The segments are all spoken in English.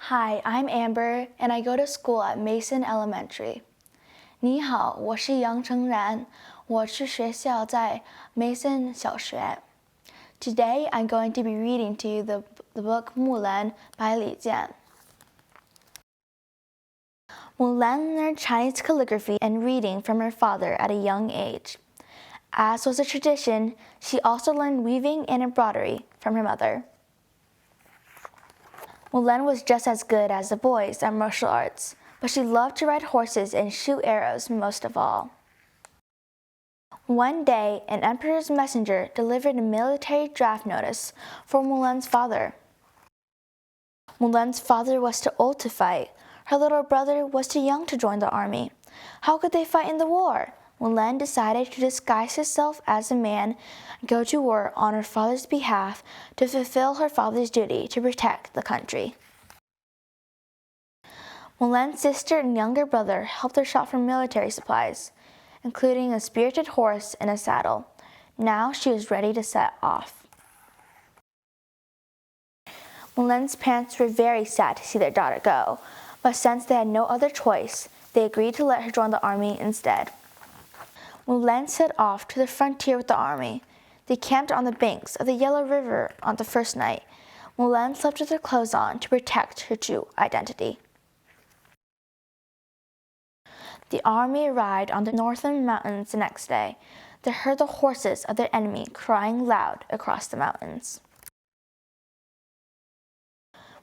Hi, I'm Amber, and I go to school at Mason Elementary. 你好，我是杨成然，我去学校在 Mason 小学。Today, I'm going to be reading to you the book Mulan by Li Jian. Mulan learned Chinese calligraphy and reading from her father at a young age. As was a tradition, she also learned weaving and embroidery from her mother. Mulan was just as good as the boys at martial arts, but she loved to ride horses and shoot arrows most of all. One day, an emperor's messenger delivered a military draft notice for Mulan's father. Mulan's father was too old to fight. Her little brother was too young to join the army. How could they fight in the war? Mulan decided to disguise herself as a man and go to war on her father's behalf to fulfill her father's duty to protect the country. Mulan's sister and younger brother helped her shop for military supplies, including a spirited horse and a saddle. Now she was ready to set off. Mulan's parents were very sad to see their daughter go, but since they had no other choice, they agreed to let her join the army instead. Mulan set off to the frontier with the army. They camped on the banks of the Yellow River on the first night. Mulan slept with her clothes on to protect her true identity. The army arrived on the northern mountains the next day. They heard the horses of their enemy crying loud across the mountains.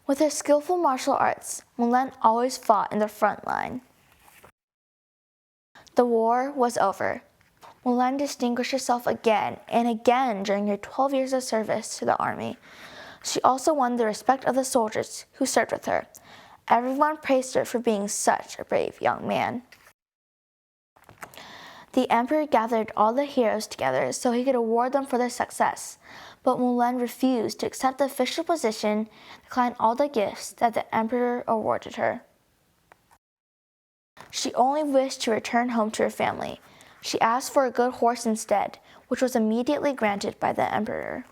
With her skillful martial arts, Mulan always fought in the front line. The war was over. Mulan distinguished herself again and again during her 12 years of service to the army. She also won the respect of the soldiers who served with her. Everyone praised her for being such a brave young man. The emperor gathered all the heroes together so he could award them for their success, but Mulan refused to accept the official position and declined all the gifts that the emperor awarded her. She only wished to return home to her family. She asked for a good horse instead, which was immediately granted by the emperor.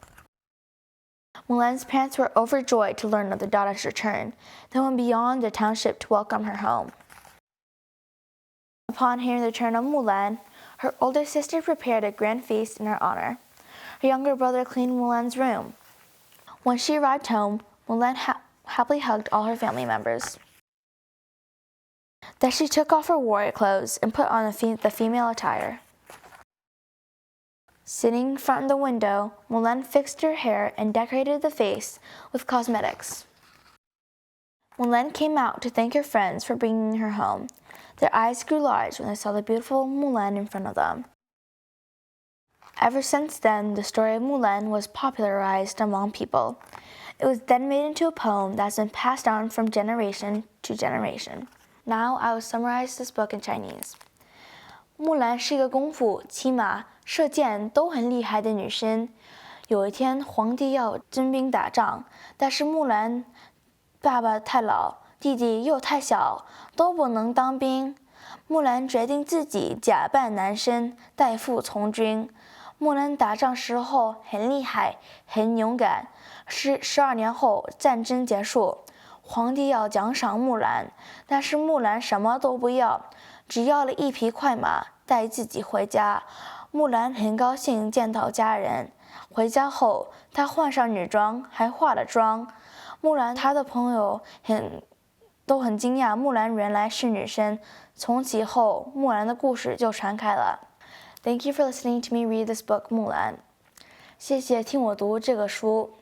Mulan's parents were overjoyed to learn of their daughter's return. They went beyond the township to welcome her home. Upon hearing the return of Mulan, her older sister prepared a grand feast in her honor. Her younger brother cleaned Mulan's room. When she arrived home, Mulan happily hugged all her family members. Then she took off her warrior clothes and put on the female attire. Sitting in front of the window, Mulan fixed her hair and decorated the face with cosmetics. Mulan came out to thank her friends for bringing her home. Their eyes grew large when they saw the beautiful Mulan in front of them. Ever since then, the story of Mulan was popularized among people. It was then made into a poem that has been passed on from generation to generation. Now I will summarize this book in Chinese. 木兰是个功夫、骑马、射箭都很厉害的女生。有一天，皇帝要征兵打仗，但是木兰爸爸太老，弟弟又太小，都不能当兵。木兰决定自己假扮男生，代父从军。木兰打仗时候很厉害，很勇敢。12年后，战争结束。皇帝要奖赏木兰，但是木兰什么都不要，只要了一匹快马，带自己回家。木兰很高兴见到家人。回家后，她换上女装，还化了妆。木兰她的朋友都很惊讶，木兰原来是女生。从此以后，木兰的故事就传开了。Thank you for listening to me read this book, Mulan. 谢谢听我读这个书。